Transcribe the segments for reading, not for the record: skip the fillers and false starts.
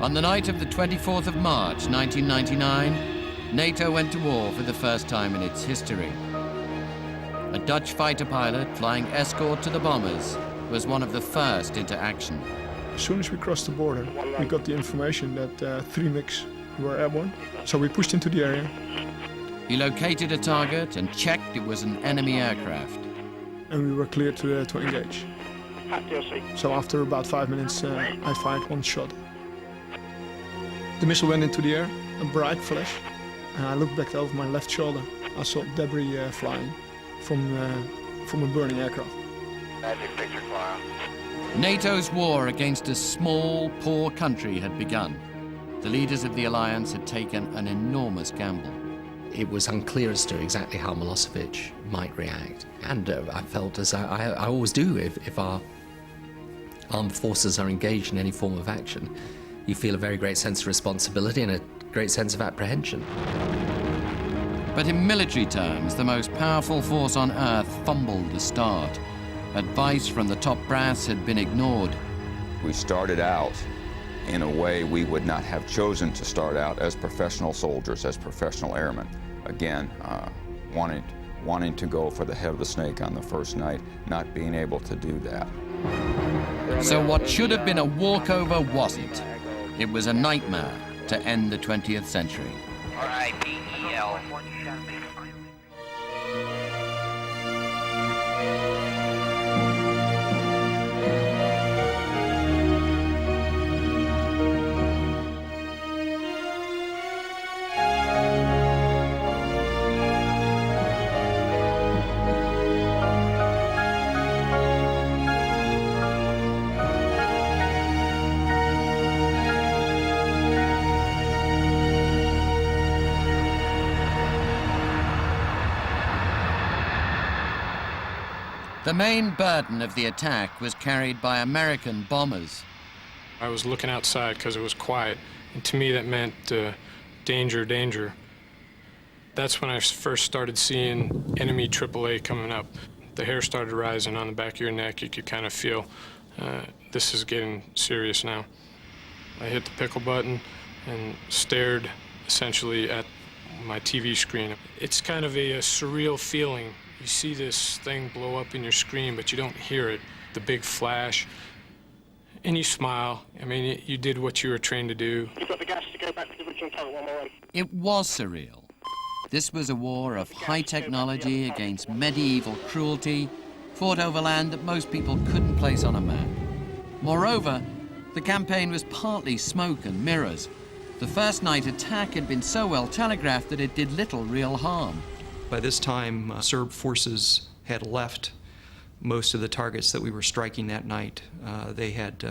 On the night of the 24th of March, 1999, NATO went to war for the first time in its history. A Dutch fighter pilot flying escort to the bombers was one of the first into action. As soon as we crossed the border, we got the information that 3 MiGs were airborne, so we pushed into the area. He located a target and checked it was an enemy aircraft. And we were cleared to engage. So after about 5 minutes, I fired 1 shot. The missile went into the air, a bright flash, and I looked back over my left shoulder. I saw debris flying from a burning aircraft. NATO's war against a small, poor country had begun. The leaders of the alliance had taken an enormous gamble. It was unclear as to exactly how Milosevic might react. And I felt, as I always do, if our armed forces are engaged in any form of action, you feel a very great sense of responsibility and a great sense of apprehension. But in military terms, the most powerful force on Earth fumbled the start. Advice from the top brass had been ignored. We started out in a way we would not have chosen to start out as professional soldiers, as professional airmen. Again, wanting to go for the head of the snake on the first night, not being able to do that. So what should have been a walkover wasn't. It was a nightmare to end the 20th century. R-I-P-E-L. The main burden of the attack was carried by American bombers. I was looking outside because it was quiet, and to me that meant danger, danger. That's when I first started seeing enemy AAA coming up. The hair started rising on the back of your neck. You could kind of feel this is getting serious now. I hit the pickle button and stared essentially at my TV screen. It's kind of a surreal feeling. You see this thing blow up in your screen, but you don't hear it, the big flash, and you smile. I mean, you did what you were trained to do. You've got the gas to go back to the original turret one more way. It was surreal. This was a war of high technology against medieval cruelty, fought over land that most people couldn't place on a map. Moreover, the campaign was partly smoke and mirrors. The first night attack had been so well telegraphed that it did little real harm. By this time, Serb forces had left most of the targets that we were striking that night. They had,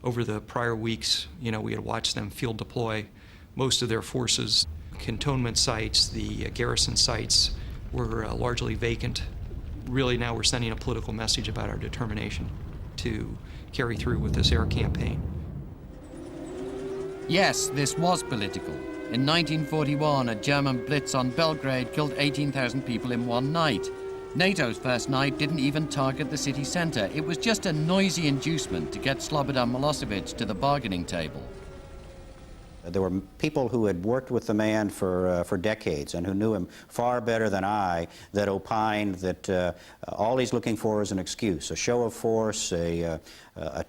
over the prior weeks, we had watched them field deploy most of their forces. Cantonment sites, the garrison sites were largely vacant. Really now we're sending a political message about our determination to carry through with this air campaign. Yes, this was political. In 1941, a German blitz on Belgrade killed 18,000 people in one night. NATO's first night didn't even target the city center. It was just a noisy inducement to get Slobodan Milosevic to the bargaining table. There were people who had worked with the man for decades and who knew him far better than I that opined that all he's looking for is an excuse, a show of force, a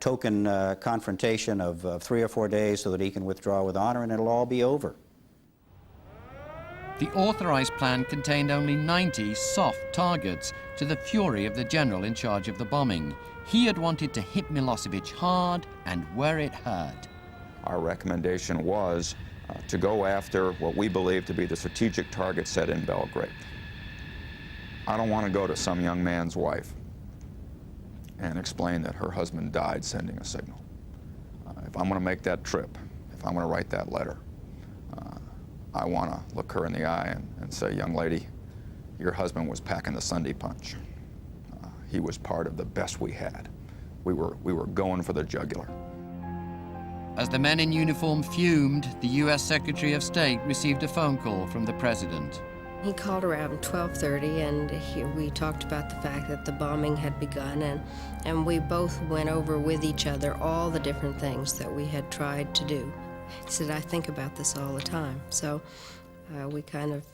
token confrontation of 3 or 4 days so that he can withdraw with honor and it'll all be over. The authorized plan contained only 90 soft targets, to the fury of the general in charge of the bombing. He had wanted to hit Milosevic hard and where it hurt. Our recommendation was to go after what we believe to be the strategic target set in Belgrade. I don't want to go to some young man's wife and explain that her husband died sending a signal. If I'm going to make that trip, if I'm going to write that letter, I want to look her in the eye and say, young lady, your husband was packing the Sunday punch. He was part of the best we had. We were going for the jugular. As the men in uniform fumed, the US Secretary of State received a phone call from the president. He called around 12:30, and we talked about the fact that the bombing had begun, and we both went over with each other all the different things that we had tried to do. He said, I think about this all the time. So we kind of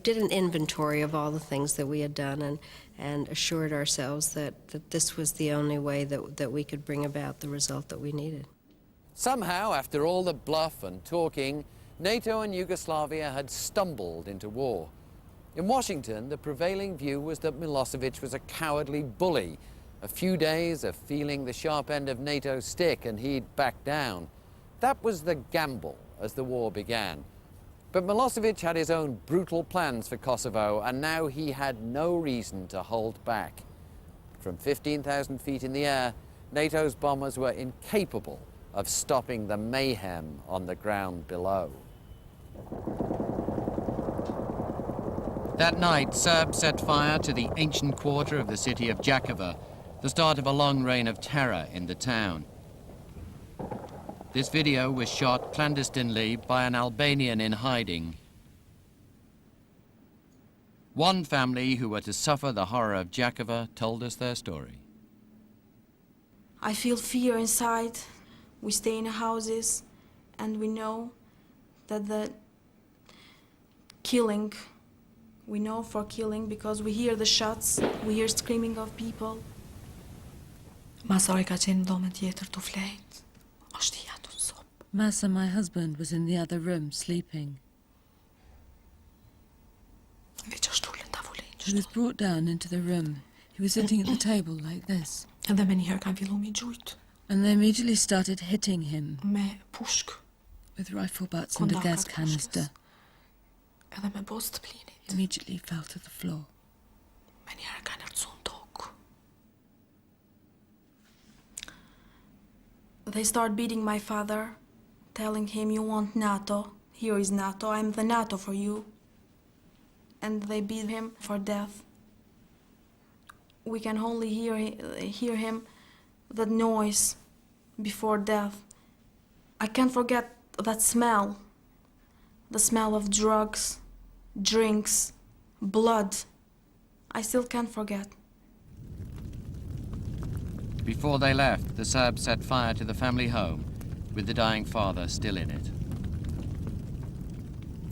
did an inventory of all the things that we had done and assured ourselves that this was the only way that we could bring about the result that we needed. Somehow, after all the bluff and talking, NATO and Yugoslavia had stumbled into war. In Washington, the prevailing view was that Milosevic was a cowardly bully. A few days of feeling the sharp end of NATO's stick and he'd back down. That was the gamble as the war began. But Milosevic had his own brutal plans for Kosovo, and now he had no reason to hold back. From 15,000 feet in the air, NATO's bombers were incapable of stopping the mayhem on the ground below. That night, Serbs set fire to the ancient quarter of the city of Jakova, the start of a long reign of terror in the town. This video was shot clandestinely by an Albanian in hiding. One family who were to suffer the horror of Jakova told us their story. I feel fear inside. We stay in houses and we know that the killing, we know for killing because we hear the shots, we hear screaming of people. Masa, my husband, was in the other room, sleeping. He was brought down into the room. He was sitting at the table like this. And they immediately started hitting him with rifle butts and a gas canister. He immediately fell to the floor. They start beating my father, telling him, you want NATO, here is NATO, I'm the NATO for you. And they beat him for death. We can only hear him, that noise before death. I can't forget that smell, the smell of drugs, drinks, blood. I still can't forget. Before they left, the Serbs set fire to the family home, with the dying father still in it.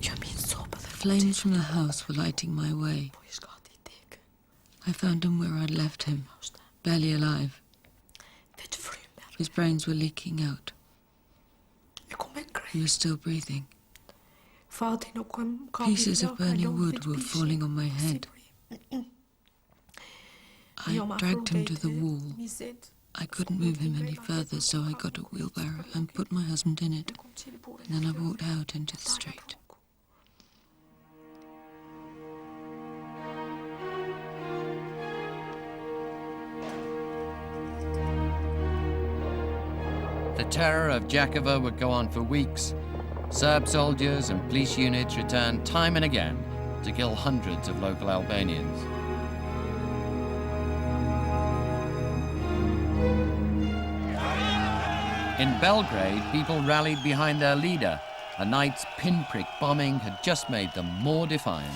The flames from the house were lighting my way. I found him where I'd left him, barely alive. His brains were leaking out. He was still breathing. Pieces of burning wood were falling on my head. I dragged him to the wall. I couldn't move him any further, so I got a wheelbarrow and put my husband in it. And then I walked out into the street. The terror of Jakova would go on for weeks. Serb soldiers and police units returned time and again to kill hundreds of local Albanians. In Belgrade, people rallied behind their leader. A night's pinprick bombing had just made them more defiant.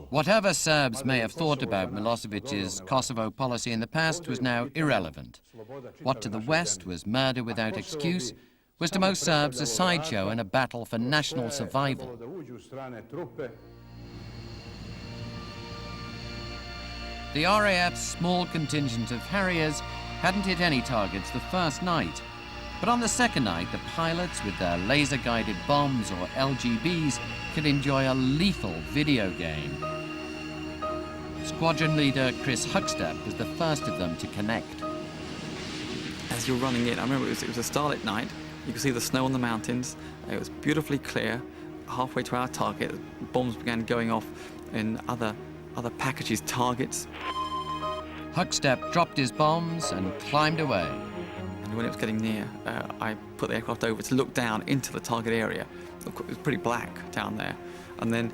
Whatever Serbs may have thought about Milosevic's Kosovo policy in the past was now irrelevant. What to the West was murder without excuse was to most Serbs a sideshow and a battle for national survival. The RAF's small contingent of Harriers hadn't hit any targets the first night. But on the second night, the pilots with their laser-guided bombs or LGBs could enjoy a lethal video game. Squadron leader Chris Huckstep was the first of them to connect. As you're running in, I remember it was a starlit night. You could see the snow on the mountains. It was beautifully clear. Halfway to our target, bombs began going off in other packages' targets. Huckstep dropped his bombs and climbed away. And when it was getting near, I put the aircraft over to look down into the target area. It was pretty black down there. And then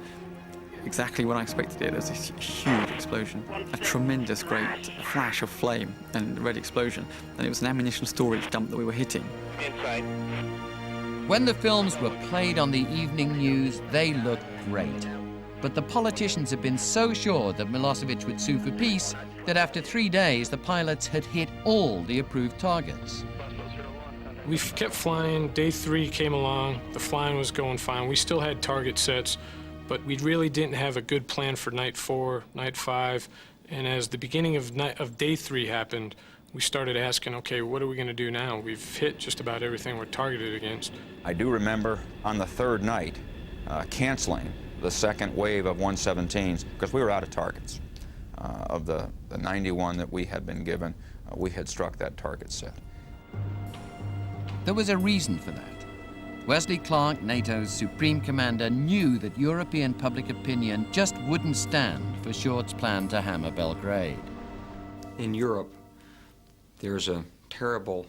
exactly what I expected it. There was this huge explosion, a tremendous great flash of flame and red explosion, and it was an ammunition storage dump that we were hitting. Inside. When the films were played on the evening news, they looked great. But the politicians had been so sure that Milosevic would sue for peace that after 3 days, the pilots had hit all the approved targets. We kept flying. Day 3 came along. The flying was going fine. We still had target sets, but we really didn't have a good plan for night 4, night 5. And as the beginning of day 3 happened, we started asking, okay, what are we going to do now? We've hit just about everything we're targeted against. I do remember on the 3rd night canceling the 2nd wave of 117s because we were out of targets. Of the 91 that we had been given, we had struck that target set. There was a reason for that. Wesley Clark, NATO's supreme commander, knew that European public opinion just wouldn't stand for Short's plan to hammer Belgrade. In Europe, there's a terrible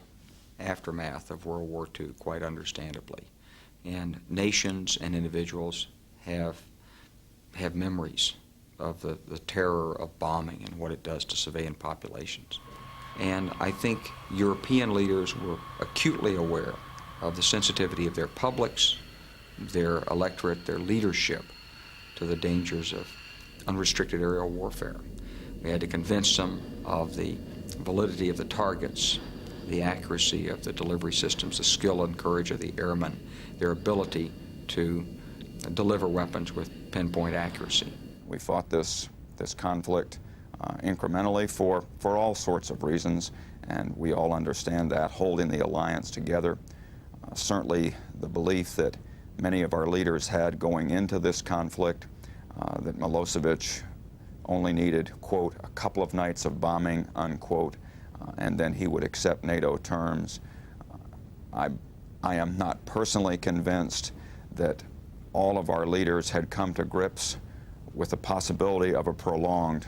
aftermath of World War II, quite understandably. And nations and individuals have memories of the terror of bombing and what it does to civilian populations. And I think European leaders were acutely aware of the sensitivity of their publics, their electorate, their leadership to the dangers of unrestricted aerial warfare. We had to convince them of the validity of the targets, the accuracy of the delivery systems, the skill and courage of the airmen, their ability to deliver weapons with pinpoint accuracy. We fought this conflict incrementally for all sorts of reasons, and we all understand that, holding the alliance together. Certainly the belief that many of our leaders had going into this conflict, that Milosevic only needed, quote, a couple of nights of bombing, unquote, and then he would accept NATO terms. I am not personally convinced that all of our leaders had come to grips with the possibility of a prolonged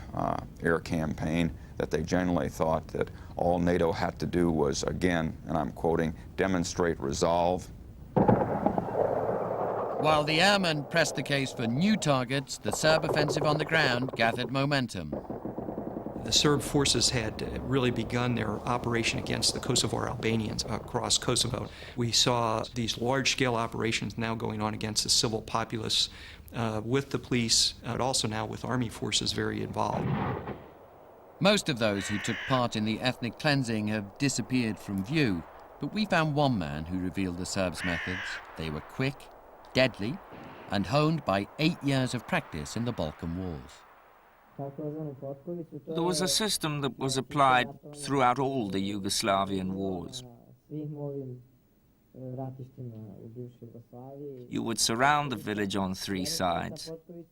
air campaign, that they generally thought that all NATO had to do was, again, and I'm quoting, demonstrate resolve. While the airmen pressed the case for new targets, the Serb offensive on the ground gathered momentum. The Serb forces had really begun their operation against the Kosovar Albanians across Kosovo. We saw these large-scale operations now going on against the civil populace with the police, and also now with army forces very involved. Most of those who took part in the ethnic cleansing have disappeared from view, but we found one man who revealed the Serbs' methods. They were quick, deadly, and honed by 8 years of practice in the Balkan Wars. There was a system that was applied throughout all the Yugoslavian wars. You would surround the village on 3 sides,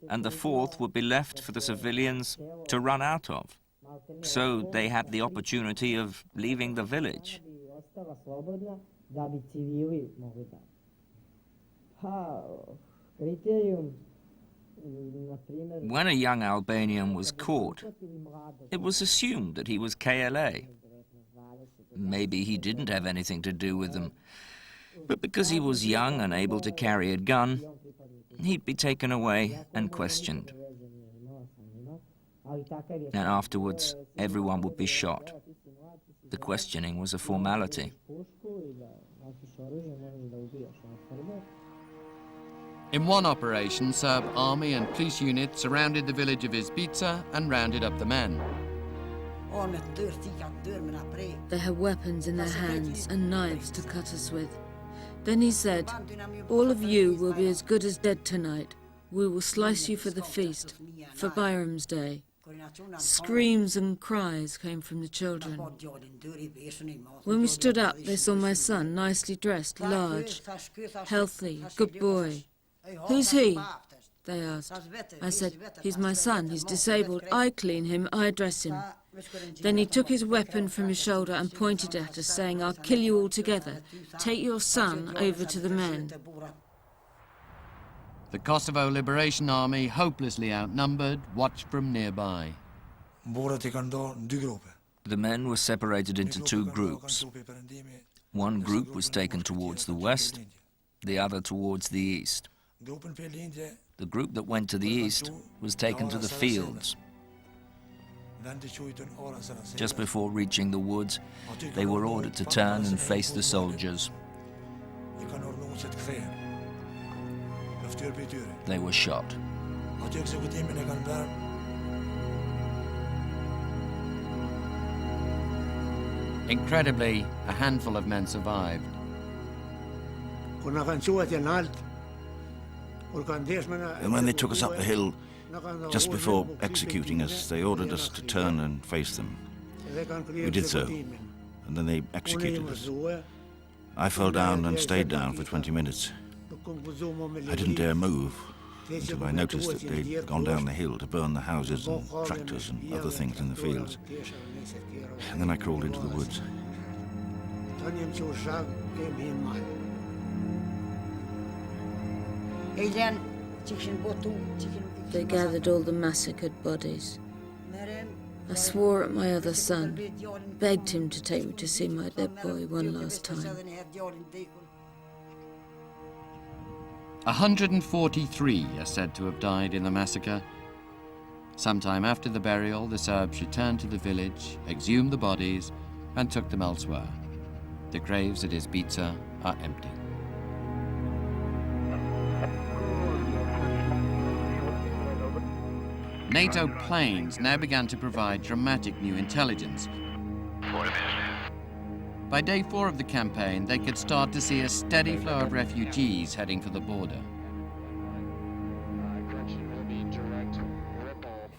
and the 4th would be left for the civilians to run out of. So they had the opportunity of leaving the village. When a young Albanian was caught, it was assumed that he was KLA. Maybe he didn't have anything to do with them, but because he was young and able to carry a gun, he'd be taken away and questioned. And afterwards, everyone would be shot. The questioning was a formality. In one operation, Serb army and police units surrounded the village of Izbica and rounded up the men. They had weapons in their hands and knives to cut us with. Then he said, "All of you will be as good as dead tonight. We will slice you for the feast, for Bayram's Day." Screams and cries came from the children. When we stood up, they saw my son, nicely dressed, large, healthy, good boy. "Who's he?" they asked. I said, "He's my son, he's disabled. I clean him, I dress him." Then he took his weapon from his shoulder and pointed at us, saying, "I'll kill you all together. Take your son over to the men." The Kosovo Liberation Army, hopelessly outnumbered, watched from nearby. The men were separated into 2 groups. One group was taken towards the west, the other towards the east. The group that went to the east was taken to the fields. Just before reaching the woods, they were ordered to turn and face the soldiers. They were shot. Incredibly, a handful of men survived. And when they took us up the hill, just before executing us, they ordered us to turn and face them. We did so, and then they executed us. I fell down and stayed down for 20 minutes. I didn't dare move until I noticed that they'd gone down the hill to burn the houses and tractors and other things in the fields. And then I crawled into the woods. They gathered all the massacred bodies. I swore at my other son, begged him to take me to see my dead boy one last time. 143 are said to have died in the massacre. Sometime after the burial, the Serbs returned to the village, exhumed the bodies, and took them elsewhere. The graves at Izbica are empty. NATO planes now began to provide dramatic new intelligence. By day 4 of the campaign, they could start to see a steady flow of refugees heading for the border.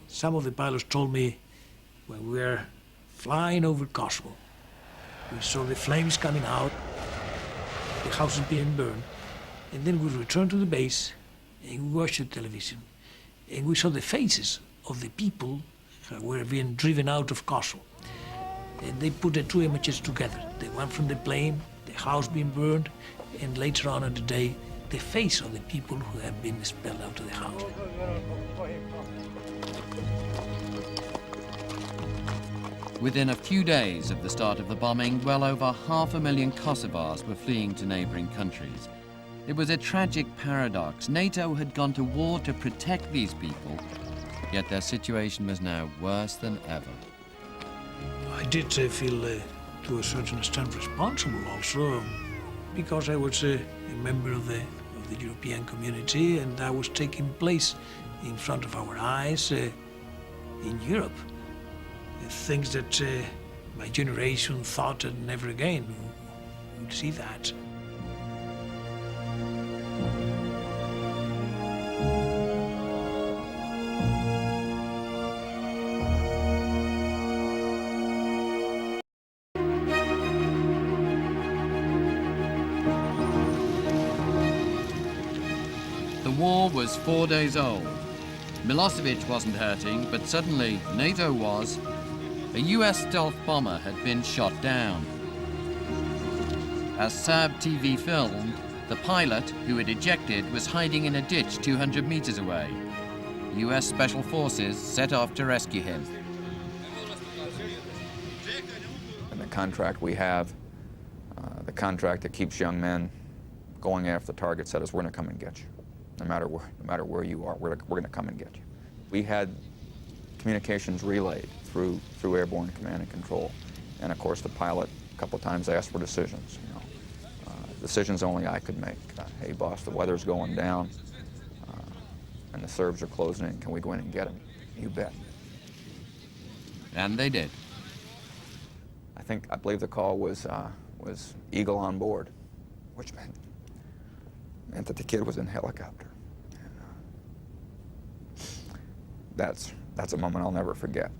Some of the pilots told me when we were flying over Kosovo, we saw the flames coming out, the houses being burned, and then we returned to the base and we watched the television and we saw the faces of the people who were being driven out of Kosovo. And they put the two images together, the one from the plane, the house being burned, and later on in the day, the face of the people who had been expelled out of the house. Within a few days of the start of the bombing, well over 500,000 Kosovars were fleeing to neighboring countries. It was a tragic paradox. NATO had gone to war to protect these people, yet their situation was now worse than ever. I did feel, to a certain extent, responsible also, because I was a member of the European community, and I was taking place in front of our eyes in Europe. Things that my generation thought that never again would see that. The war was 4 days old. Milosevic wasn't hurting, but suddenly NATO was. A US stealth bomber had been shot down. As Serb TV filmed, the pilot, who had ejected, was hiding in a ditch 200 meters away. US Special Forces set off to rescue him. And the contract we have, the contract that keeps young men going after the target, said is we're going to come and get you. No matter where you are, we're going to come and get you. We had communications relayed through airborne command and control, and of course the pilot a couple of times asked for decisions. Decisions only I could make. Hey boss, the weather's going down, and the Serbs are closing in. Can we go in and get them? You bet. And they did. I believe the call was Eagle on board, which meant that the kid was in a helicopter. And, that's a moment I'll never forget.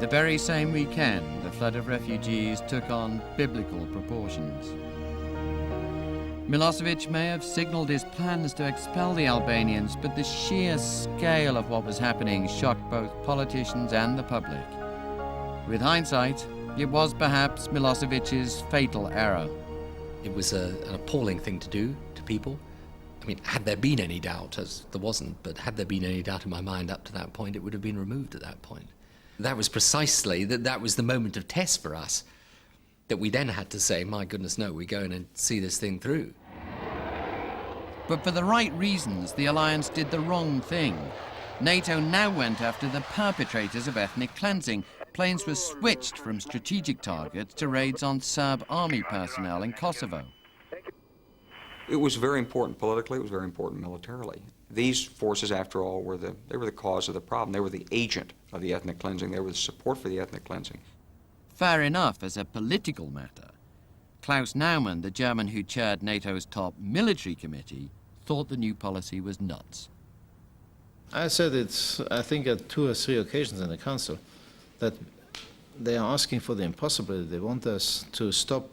The very same weekend, the flood of refugees took on biblical proportions. Milosevic may have signaled his plans to expel the Albanians, but the sheer scale of what was happening shocked both politicians and the public. With hindsight, it was perhaps Milosevic's fatal error. It was an appalling thing to do to people. I mean, had there been any doubt, as there wasn't, but had there been any doubt in my mind up to that point, it would have been removed at that point. That was precisely, that was the moment of test for us, that we then had to say, my goodness, no, we're going to see this thing through. But for the right reasons, the alliance did the wrong thing. NATO now went after the perpetrators of ethnic cleansing. Planes were switched from strategic targets to raids on Serb army personnel in Kosovo. It was very important politically, it was very important militarily. These forces, after all, were the cause of the problem. They were the agent of the ethnic cleansing. They were the support for the ethnic cleansing. Fair enough as a political matter. Klaus Naumann, the German who chaired NATO's top military committee, thought the new policy was nuts. I said I think at 2 or 3 occasions in the Council, that they are asking for the impossible. They want us to stop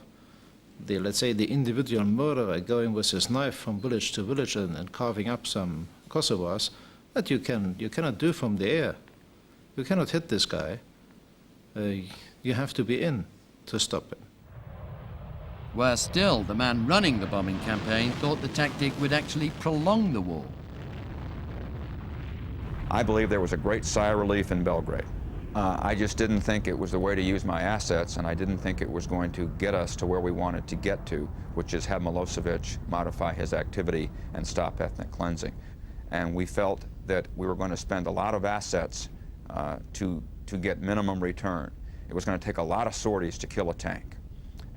let's say, the individual murderer going with his knife from village to village and carving up some Kosovars. That you cannot do from the air. You cannot hit this guy. You have to be in to stop him. Worse still, the man running the bombing campaign thought the tactic would actually prolong the war. I believe there was a great sigh of relief in Belgrade. I just didn't think it was the way to use my assets, and I didn't think it was going to get us to where we wanted to get to, which is have Milosevic modify his activity and stop ethnic cleansing. And we felt that we were going to spend a lot of assets to get minimum return. It was going to take a lot of sorties to kill a tank.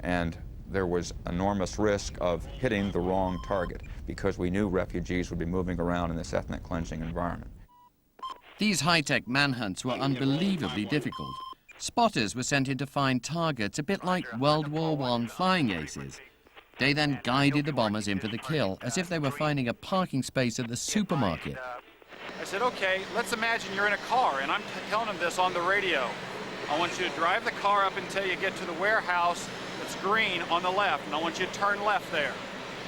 And there was enormous risk of hitting the wrong target because we knew refugees would be moving around in this ethnic cleansing environment. These high-tech manhunts were unbelievably difficult. Spotters were sent in to find targets, a bit like World War I flying aces. They then guided the bombers in for the kill, as if they were finding a parking space at the supermarket. I said, okay, let's imagine you're in a car, and I'm telling them this on the radio. I want you to drive the car up until you get to the warehouse that's green on the left, and I want you to turn left there.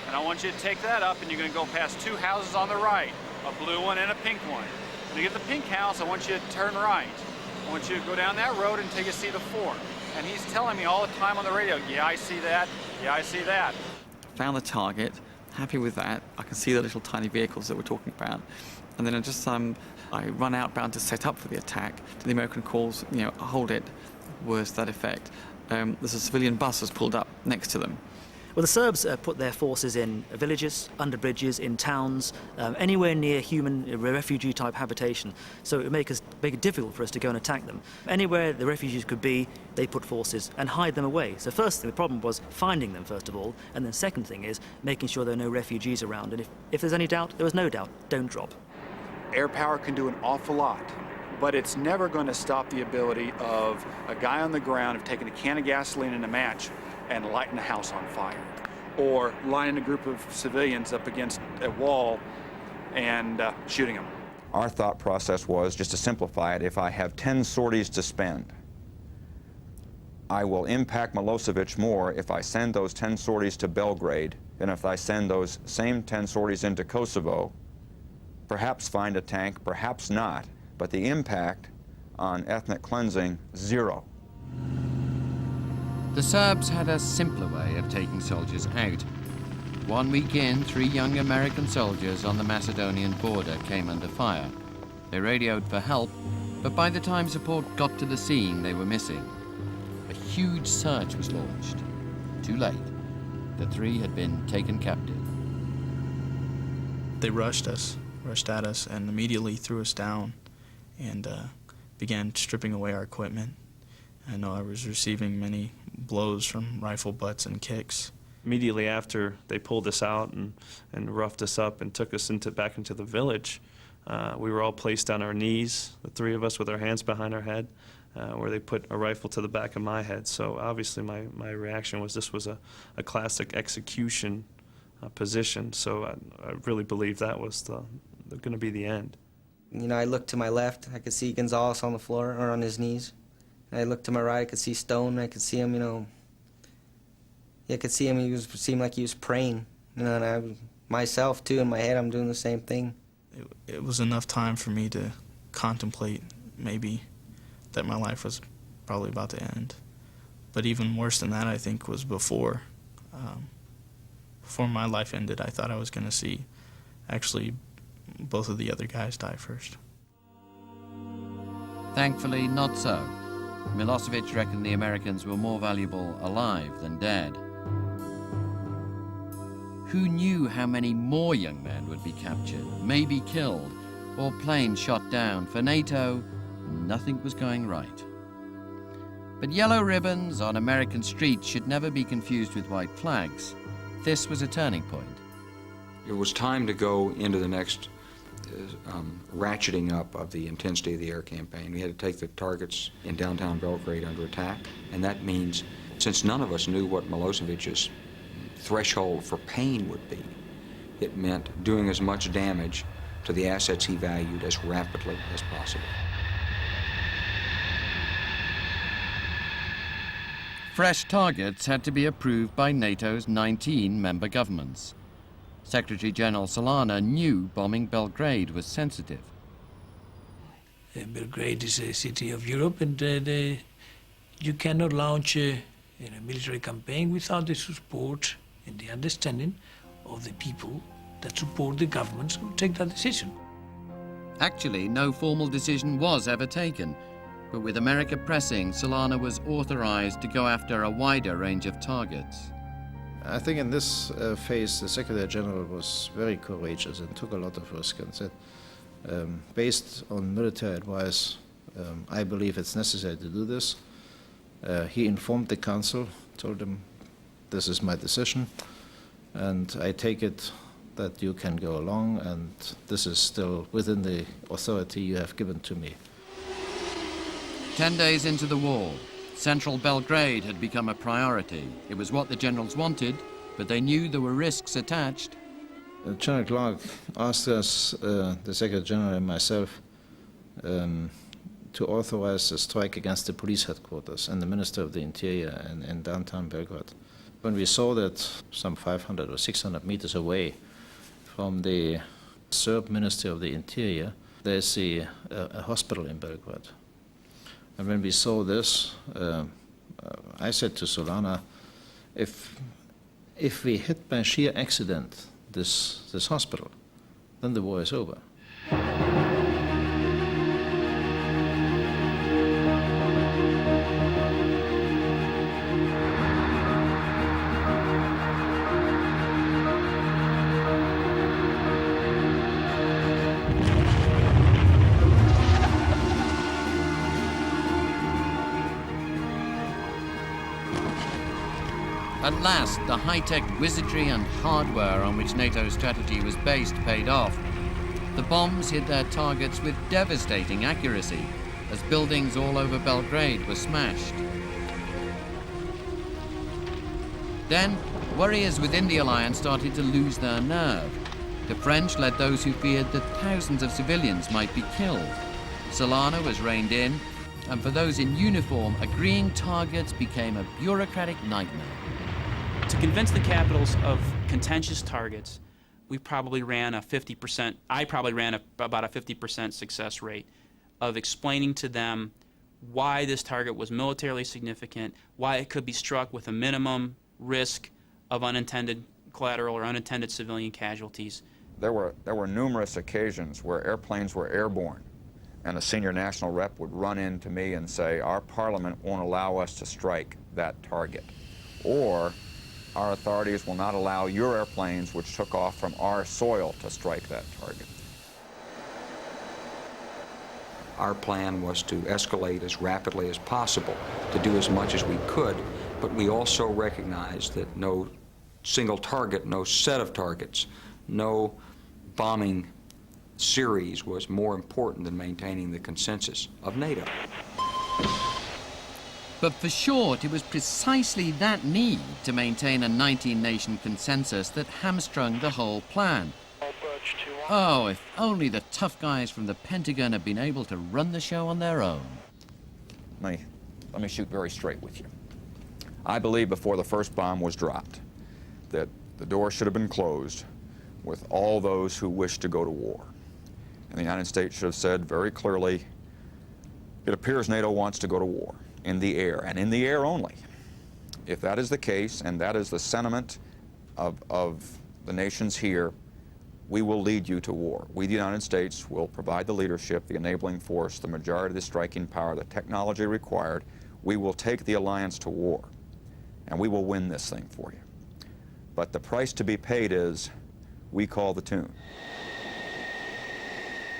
And I want you to take that up, and you're going to go past 2 houses on the right, a blue one and a pink one. When you get the pink house, I want you to turn right. I want you to go down that road until you see the fort. And he's telling me all the time on the radio, yeah, I see that, yeah, I see that. Found the target, happy with that. I can see the little tiny vehicles that we're talking about. And then I run outbound to set up for the attack. The American calls, hold it, words to that effect. There's a civilian bus that's pulled up next to them. Well, the Serbs put their forces in villages, under bridges, in towns, anywhere near human refugee-type habitation. So it would make it difficult for us to go and attack them. Anywhere the refugees could be, they put forces and hide them away. So first thing, the problem was finding them, first of all, and then second thing is making sure there are no refugees around. And if there's any doubt, there was no doubt, don't drop. Air power can do an awful lot, but it's never going to stop the ability of a guy on the ground of taking a can of gasoline and a match and lighting a house on fire, or lining a group of civilians up against a wall and shooting them. Our thought process was, just to simplify it, if I have 10 sorties to spend, I will impact Milosevic more if I send those 10 sorties to Belgrade than if I send those same 10 sorties into Kosovo, perhaps find a tank, perhaps not, but the impact on ethnic cleansing, 0. The Serbs had a simpler way of taking soldiers out. 1 week in, 3 young American soldiers on the Macedonian border came under fire. They radioed for help, but by the time support got to the scene, they were missing. A huge search was launched. Too late. The 3 had been taken captive. They rushed at us, and immediately threw us down and began stripping away our equipment. I know I was receiving many blows from rifle butts and kicks. Immediately after they pulled us out and roughed us up and took us back into the village, we were all placed on our knees, the 3 of us with our hands behind our head, where they put a rifle to the back of my head. So obviously my reaction was this was a classic execution position. So I really believed that was going to be the end. I looked to my left, I could see Gonzalez on the floor or on his knees. I looked to my right, I could see Stone, I could see him, I could see him, seemed like he was praying, and myself too, in my head, I'm doing the same thing. It was enough time for me to contemplate maybe that my life was probably about to end. But even worse than that, I think, was before my life ended, I thought I was going to see actually both of the other guys die first. Thankfully, not so. Milosevic reckoned the Americans were more valuable alive than dead. who knew how many more young men would be captured, maybe killed, or planes shot down? For NATO, nothing was going right. But yellow ribbons on American streets should never be confused with white flags. This was a turning point. It was time to go into the next ratcheting up of the intensity of the air campaign. We had to take the targets in downtown Belgrade under attack, and that means, since none of us knew what Milosevic's threshold for pain would be, it meant doing as much damage to the assets he valued as rapidly as possible. Fresh targets had to be approved by NATO's 19 member governments. Secretary General Solana knew bombing Belgrade was sensitive. Belgrade is a city of Europe, and you cannot launch a military campaign without the support and the understanding of the people that support the governments who take that decision. Actually, no formal decision was ever taken, but with America pressing, Solana was authorized to go after a wider range of targets. I think in this phase, the Secretary General was very courageous and took a lot of risk and said, based on military advice, I believe it's necessary to do this. He informed the Council, told them, this is my decision, and I take it that you can go along, and this is still within the authority you have given to me. 10 days into the war, central Belgrade had become a priority. It was what the generals wanted, but they knew there were risks attached. General Clark asked us, the Secretary General and myself, to authorize a strike against the police headquarters and the Minister of the Interior in downtown Belgrade. When we saw that some 500 or 600 meters away from the Serb Ministry of the Interior, there's a hospital in Belgrade. And when we saw this, I said to Solana, if we hit by sheer accident this hospital, then the war is over. At last, the high-tech wizardry and hardware on which NATO's strategy was based paid off. The bombs hit their targets with devastating accuracy, as buildings all over Belgrade were smashed. Then, warriors within the alliance started to lose their nerve. The French led those who feared that thousands of civilians might be killed. Solana was reined in, and for those in uniform, agreeing targets became a bureaucratic nightmare. To convince the capitals of contentious targets, we probably ran a 50%, I probably ran about a 50% success rate of explaining to them why this target was militarily significant, why it could be struck with a minimum risk of unintended collateral or unintended civilian casualties. There were numerous occasions where airplanes were airborne, and a senior national rep would run in to me and say, our parliament won't allow us to strike that target. Or, our authorities will not allow your airplanes, which took off from our soil, to strike that target. Our plan was to escalate as rapidly as possible, to do as much as we could, but we also recognized that no single target, no set of targets, no bombing series was more important than maintaining the consensus of NATO. But for short, it was precisely that need to maintain a 19-nation consensus that hamstrung the whole plan. Oh, if only the tough guys from the Pentagon had been able to run the show on their own. Let me shoot very straight with you. I believe before the first bomb was dropped that the door should have been closed with all those who wished to go to war. And the United States should have said very clearly, it appears NATO wants to go to war in the air, and in the air only. If that is the case, and that is the sentiment of the nations here, we will lead you to war. We, the United States, will provide the leadership, the enabling force, the majority of the striking power, the technology required. We will take the alliance to war, and we will win this thing for you. But the price to be paid is, we call the tune.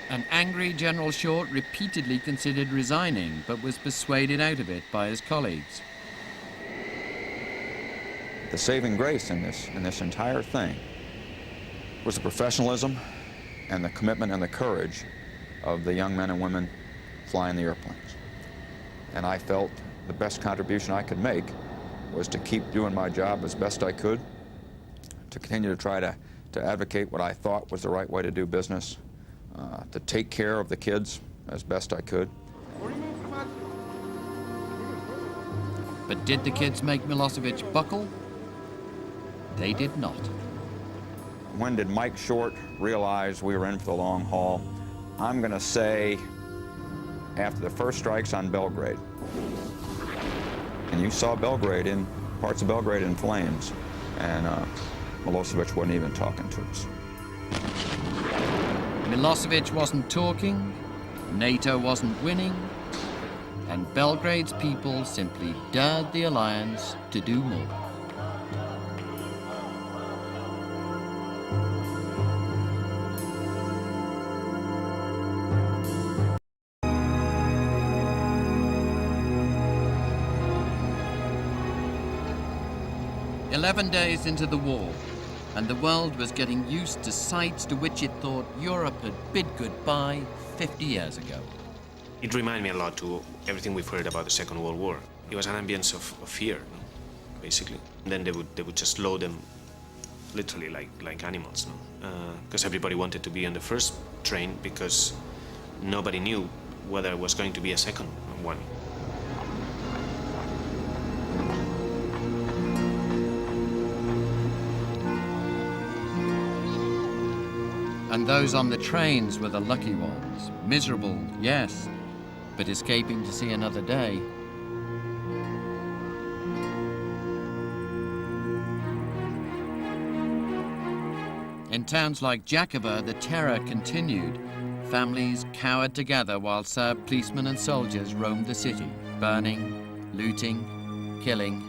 An angry General Short repeatedly considered resigning, but was persuaded out of it by his colleagues. The saving grace in this entire thing was the professionalism and the commitment and the courage of the young men and women flying the airplanes. And I felt the best contribution I could make was to keep doing my job as best I could, to continue to try to advocate what I thought was the right way to do business, to take care of the kids as best I could. But did the kids make Milosevic buckle? They did not. When did Mike Short realize we were in for the long haul? I'm going to say after the first strikes on Belgrade. And you saw Belgrade, in parts of Belgrade in flames, and Milosevic wasn't even talking to us. Milosevic wasn't talking, NATO wasn't winning, and Belgrade's people simply dared the alliance to do more. "11 days into the war, and the world was getting used to sights to which it thought Europe had bid goodbye 50 years ago. It reminded me a lot to everything we've heard about the Second World War. It was an ambience of fear, basically. And then they would just load them literally like animals, because everybody wanted to be on the first train because nobody knew whether it was going to be a second one. And those on the trains were the lucky ones. Miserable, yes, but escaping to see another day. In towns like Jakova, the terror continued. Families cowered together while Serb policemen and soldiers roamed the city, burning, looting, killing.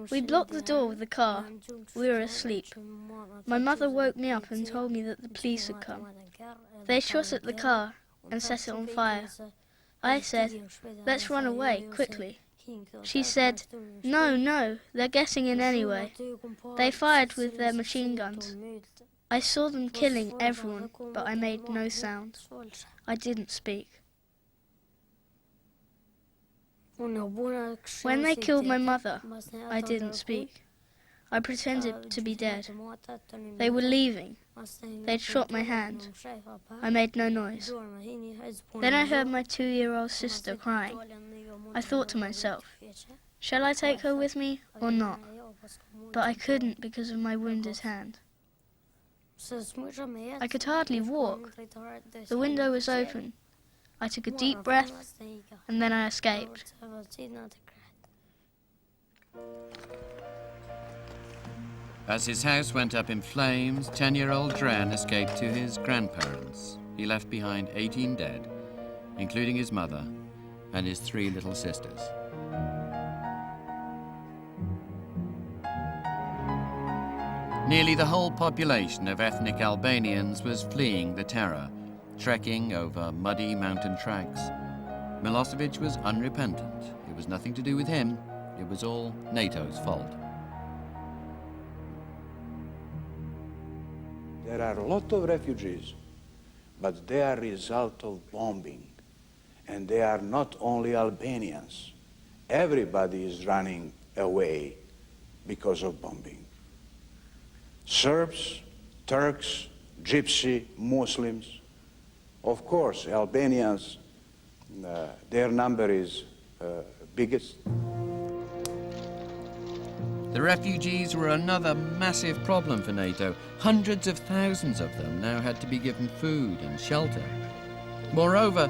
We blocked the door with the car. We were asleep. My mother woke me up and told me that the police had come. They shot at the car and set it on fire. I said, "Let's run away, quickly." She said, No, they're getting in anyway." They fired with their machine guns. I saw them killing everyone, but I made no sound. I didn't speak. When they killed my mother, I didn't speak. I pretended to be dead. They were leaving. They'd shot my hand. I made no noise. Then I heard my 2-year-old sister crying. I thought to myself, shall I take her with me or not? But I couldn't because of my wounded hand. I could hardly walk. The window was open. I took a deep breath, and then I escaped. As his house went up in flames, 10-year-old Dren escaped to his grandparents. He left behind 18 dead, including his mother and his 3 little sisters. Nearly the whole population of ethnic Albanians was fleeing the terror, trekking over muddy mountain tracks. Milosevic was unrepentant. It was nothing to do with him. It was all NATO's fault. There are a lot of refugees, but they are a result of bombing. And they are not only Albanians. Everybody is running away because of bombing. Serbs, Turks, Gypsy, Muslims. Of course, Albanians, their number is biggest. The refugees were another massive problem for NATO. Hundreds of thousands of them now had to be given food and shelter. Moreover,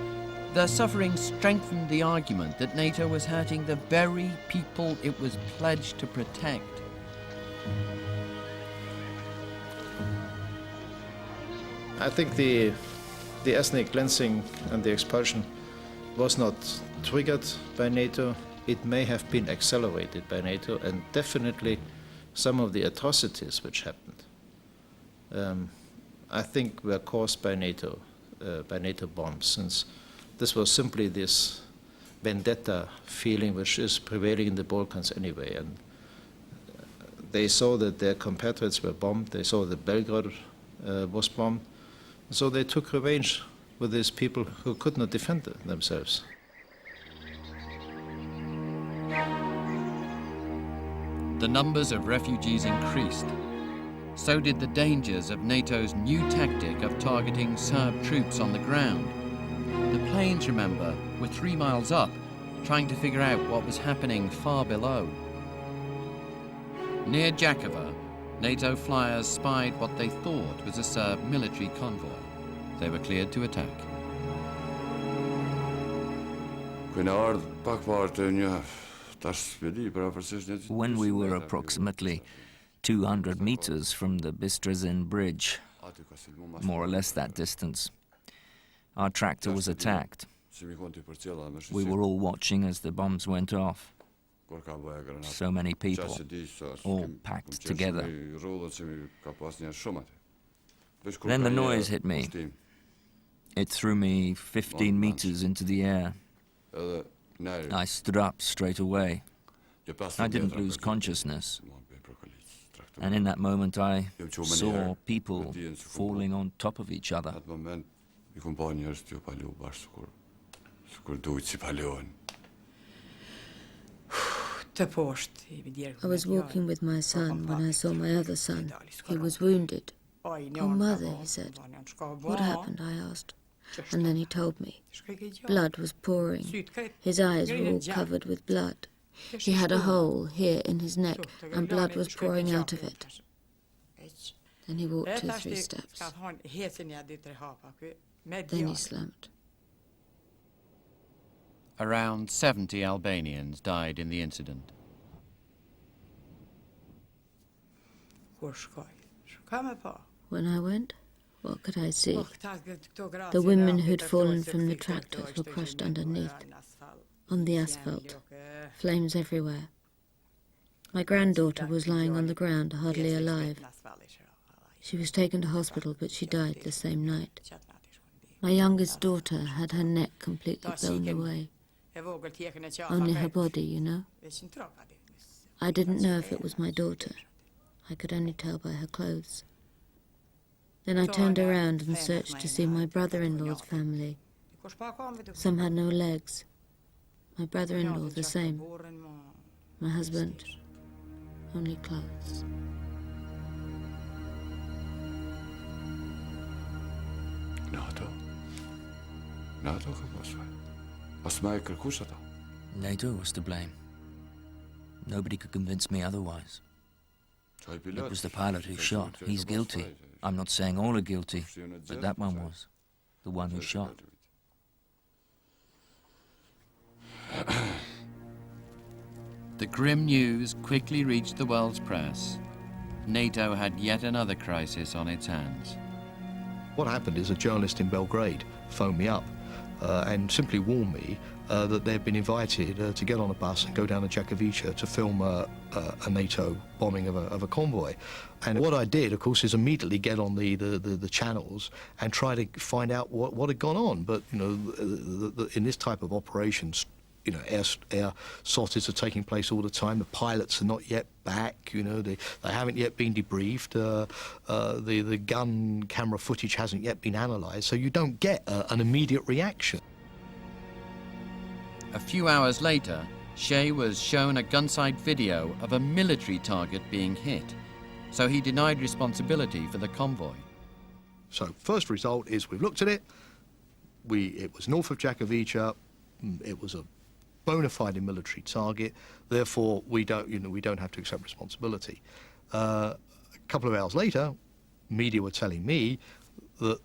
their suffering strengthened the argument that NATO was hurting the very people it was pledged to protect. I think the ethnic cleansing and the expulsion was not triggered by NATO. it may have been accelerated by NATO, and definitely some of the atrocities which happened, I think were caused by NATO bombs, since this was simply this vendetta feeling which is prevailing in the Balkans anyway. And they saw that their compatriots were bombed, they saw that Belgrade was bombed, so they took revenge with these people who could not defend themselves. The numbers of refugees increased. So did the dangers of NATO's new tactic of targeting Serb troops on the ground. The planes, remember, were 3 miles up, trying to figure out what was happening far below. Near Jakova, NATO flyers spied what they thought was a Serb military convoy. They were cleared to attack. When we were approximately 200 meters from the Bistrazin bridge, more or less that distance, our tractor was attacked. We were all watching as the bombs went off. So many people, all packed together. Then the noise hit me. It threw me 15 meters into the air. I stood up straight away. I didn't lose consciousness. And in that moment I saw people falling on top of each other. I was walking with my son when I saw my other son. He was wounded. "Oh, mother," he said. "What happened?" I asked. And then he told me. Blood was pouring. His eyes were all covered with blood. He had a hole here in his neck, and blood was pouring out of it. Then he walked 2 or 3 steps. Then he slumped. Around 70 Albanians died in the incident. When I went, what could I see? The women who'd fallen from the tractors were crushed underneath, on the asphalt, flames everywhere. My granddaughter was lying on the ground, hardly alive. She was taken to hospital, but she died the same night. My youngest daughter had her neck completely blown away. Only her body, you know. I didn't know if it was my daughter. I could only tell by her clothes. Then I turned around and searched to see my brother-in-law's family. Some had no legs. My brother-in-law the same. My husband, only clothes. NATO was to blame. Nobody could convince me otherwise. It was the pilot who shot. He's guilty. I'm not saying all are guilty, but that one was. The one who shot. The grim news quickly reached the world's press. NATO had yet another crisis on its hands. What happened is a journalist in Belgrade phoned me up and simply warned me that they'd been invited to get on a bus and go down to Jakovica to film a NATO bombing of a convoy. And what I did, of course, is immediately get on the channels and try to find out what had gone on. But, you know, in this type of operations, you know, air sorties are taking place all the time. The pilots are not yet back. You know, they haven't yet been debriefed. The gun camera footage hasn't yet been analysed, so you don't get an immediate reaction. A few hours later, Shea was shown a gun-sight video of a military target being hit, so he denied responsibility for the convoy. So first result is we've looked at it. It was north of Jakovica. It was a bona fide military target. Therefore, we don't have to accept responsibility. A couple of hours later, media were telling me that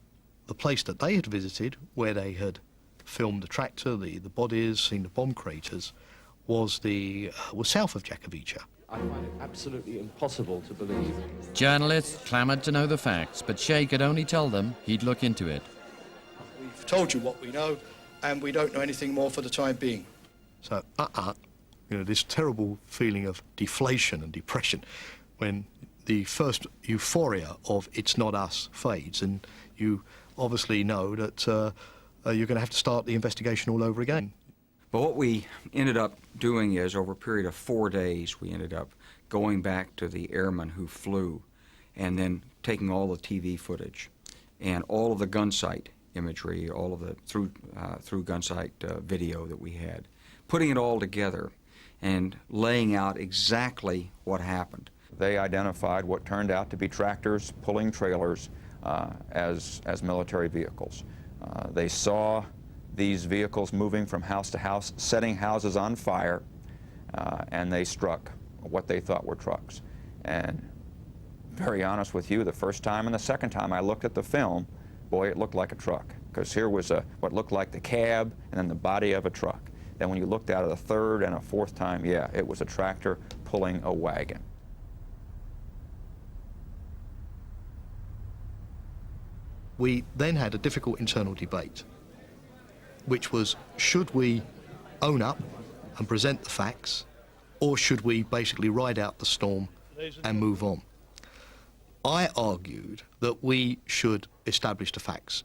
the place that they had visited, where they had filmed the tractor, the bodies, seen the bomb craters, was south of Jakovica. I find it absolutely impossible to believe. Journalists clamoured to know the facts, but Shea could only tell them he'd look into it. We've told you what we know, and we don't know anything more for the time being. So, You know, this terrible feeling of deflation and depression when the first euphoria of "it's not us" fades, and you obviously know that you're going to have to start the investigation all over again. But what we ended up doing is, over a period of 4 days, we ended up going back to the airmen who flew and then taking all the TV footage and all of the gun sight imagery, all of the through gun sight video that we had, putting it all together and laying out exactly what happened. They identified what turned out to be tractors pulling trailers as military vehicles. They saw these vehicles moving from house to house, setting houses on fire, and they struck what they thought were trucks. And very honest with you, the first time and the second time I looked at the film, boy, it looked like a truck, because here was what looked like the cab and then the body of a truck. Then when you looked at it a third and a fourth time, yeah, it was a tractor pulling a wagon. We then had a difficult internal debate, which was, should we own up and present the facts, or should we basically ride out the storm and move on? I argued that we should establish the facts.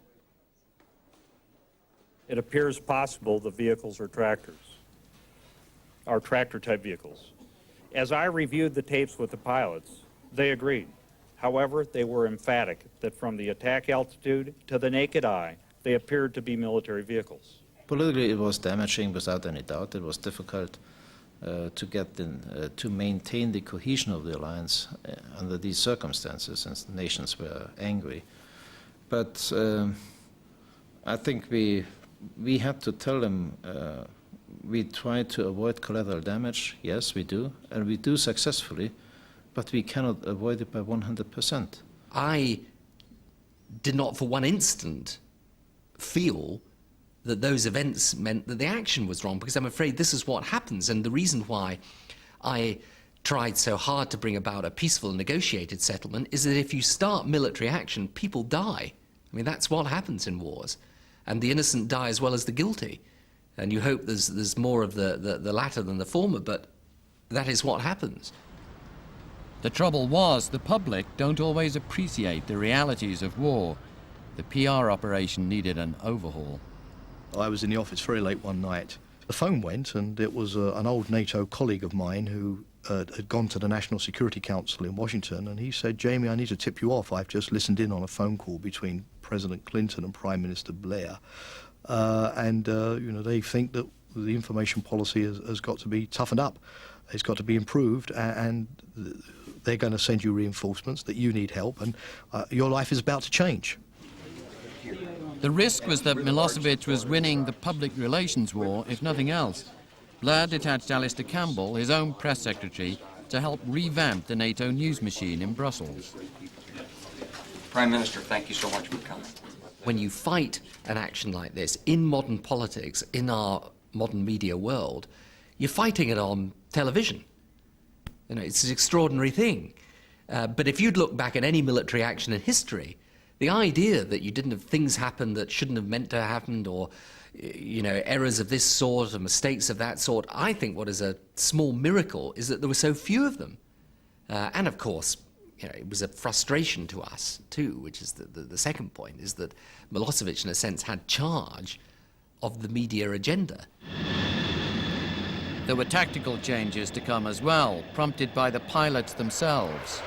It appears possible the vehicles are tractors, are tractor-type vehicles. As I reviewed the tapes with the pilots, they agreed. However, they were emphatic that from the attack altitude to the naked eye, they appeared to be military vehicles. Politically, it was damaging without any doubt. It was difficult to maintain the cohesion of the alliance under these circumstances, since the nations were angry. But I think we had to tell them we try to avoid collateral damage. Yes, we do, and we do successfully, but we cannot avoid it by 100%. I did not for one instant feel that those events meant that the action was wrong, because I'm afraid this is what happens. And the reason why I tried so hard to bring about a peaceful negotiated settlement is that if you start military action, people die. I mean, that's what happens in wars. And the innocent die as well as the guilty. And you hope there's more of the latter than the former, but that is what happens. The trouble was, the public don't always appreciate the realities of war. The PR operation needed an overhaul. I was in the office very late one night. The phone went, and it was an old NATO colleague of mine who had gone to the National Security Council in Washington, and he said, "Jamie, I need to tip you off. I've just listened in on a phone call between President Clinton and Prime Minister Blair, and you know, they think that the information policy has got to be toughened up. It's got to be improved, and they're going to send you reinforcements, that you need help, and your life is about to change." The risk was that Milosevic was winning the public relations war, if nothing else. Blair detached Alistair Campbell, his own press secretary, to help revamp the NATO news machine in Brussels. Prime Minister, thank you so much for coming. When you fight an action like this in modern politics, in our modern media world, you're fighting it on television. You know, it's an extraordinary thing. But if you'd look back at any military action in history, the idea that you didn't have things happen that shouldn't have meant to have happened, or, you know, errors of this sort or mistakes of that sort, I think what is a small miracle is that there were so few of them. And of course, you know, it was a frustration to us too, which is the second point, is that Milosevic, in a sense, had charge of the media agenda. There were tactical changes to come as well, prompted by the pilots themselves.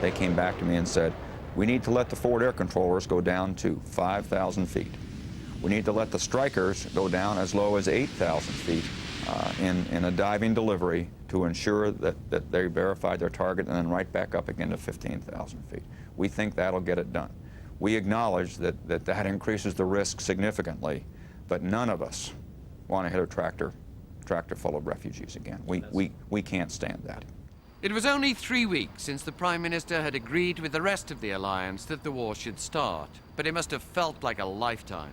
They came back to me and said, "We need to let the forward air controllers go down to 5,000 feet. We need to let the strikers go down as low as 8,000 feet in a diving delivery to ensure that they verified their target, and then right back up again to 15,000 feet. We think that'll get it done." We acknowledge that increases the risk significantly, but none of us want to hit a tractor full of refugees again. We can't stand that. It was only 3 weeks since the Prime Minister had agreed with the rest of the alliance that the war should start, but it must have felt like a lifetime.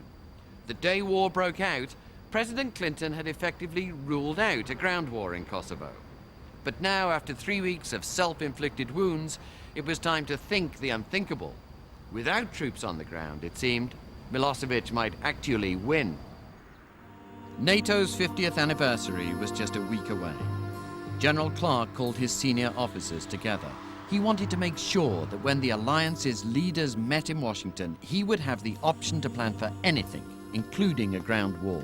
The day war broke out, President Clinton had effectively ruled out a ground war in Kosovo. But now, after 3 weeks of self-inflicted wounds, it was time to think the unthinkable. Without troops on the ground, it seemed, Milosevic might actually win. NATO's 50th anniversary was just a week away. General Clark called his senior officers together. He wanted to make sure that when the alliance's leaders met in Washington, he would have the option to plan for anything, including a ground war.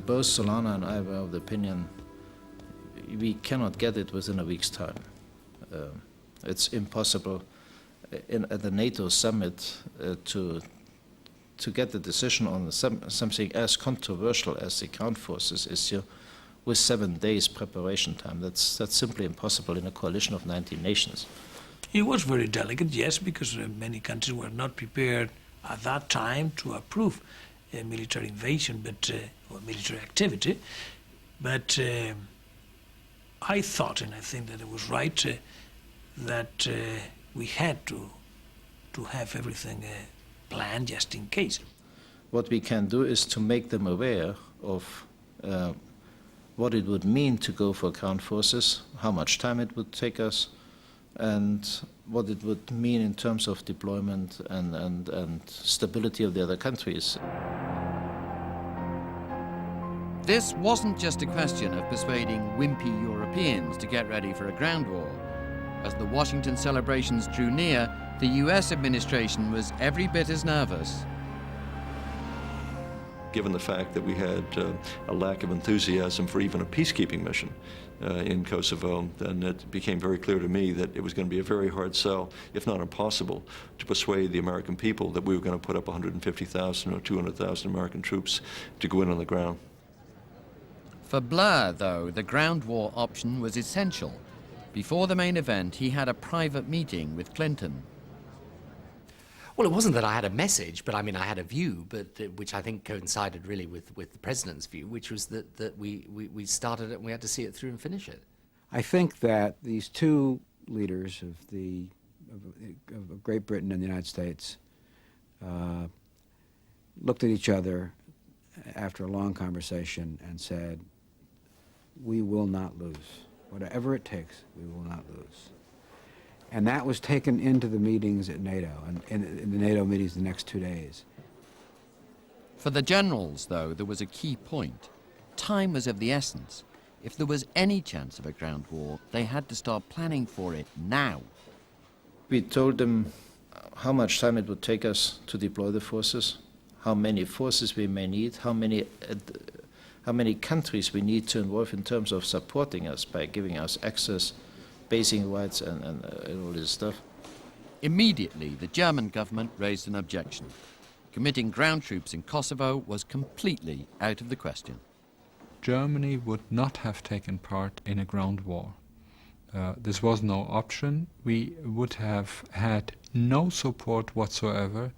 Both Solana and I were of the opinion we cannot get it within a week's time. It's impossible at the NATO summit to get the decision on something as controversial as the ground forces issue with 7 days preparation time. That's simply impossible in a coalition of 19 nations. It was very delicate, yes, because many countries were not prepared at that time to approve a military invasion or military activity. But I thought, and I think that it was right, that we had to have everything planned just in case. What we can do is to make them aware of what it would mean to go for ground forces, how much time it would take us, and what it would mean in terms of deployment and stability of the other countries. This wasn't just a question of persuading wimpy Europeans to get ready for a ground war. As the Washington celebrations drew near, the US administration was every bit as nervous. Given the fact that we had a lack of enthusiasm for even a peacekeeping mission in Kosovo, then it became very clear to me that it was going to be a very hard sell, if not impossible, to persuade the American people that we were going to put up 150,000 or 200,000 American troops to go in on the ground. For Blair, though, the ground war option was essential. Before the main event, he had a private meeting with Clinton. Well, it wasn't that I had a message, but I mean, I had a view, but which I think coincided really with the president's view, which was that we started it and we had to see it through and finish it. I think that these two leaders of Great Britain and the United States looked at each other after a long conversation and said, "We will not lose. Whatever it takes, we will not lose." And that was taken into the meetings at NATO, and in the NATO meetings the next 2 days. For the generals, though, there was a key point. Time was of the essence. If there was any chance of a ground war, they had to start planning for it now. We told them how much time it would take us to deploy the forces, how many forces we may need, how many countries we need to involve in terms of supporting us by giving us access, basing rights and all this stuff. Immediately, the German government raised an objection. Committing ground troops in Kosovo was completely out of the question. Germany would not have taken part in a ground war. This was no option. We would have had no support whatsoever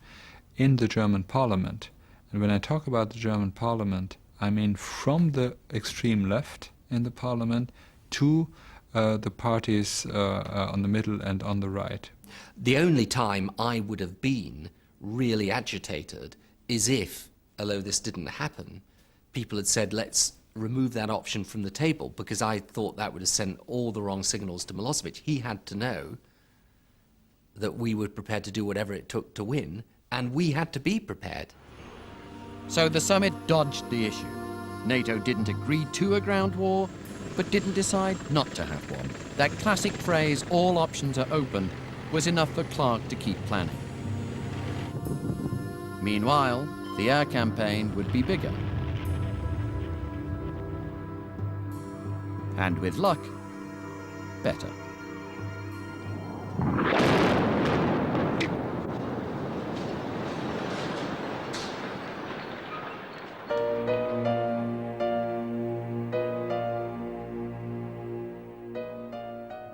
in the German parliament. And when I talk about the German parliament, I mean from the extreme left in the parliament to the parties on the middle and on the right. The only time I would have been really agitated is if, although this didn't happen, people had said, let's remove that option from the table, because I thought that would have sent all the wrong signals to Milosevic. He had to know that we were prepared to do whatever it took to win, and we had to be prepared. So the summit dodged the issue. NATO didn't agree to a ground war, but didn't decide not to have one. That classic phrase, "all options are open," was enough for Clark to keep planning. Meanwhile, the air campaign would be bigger. And with luck, better.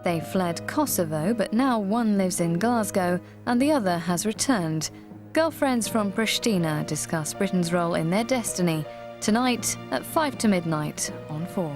They fled Kosovo, but now one lives in Glasgow and the other has returned. Girlfriends from Pristina discuss Britain's role in their destiny, tonight at 5 to midnight on 4.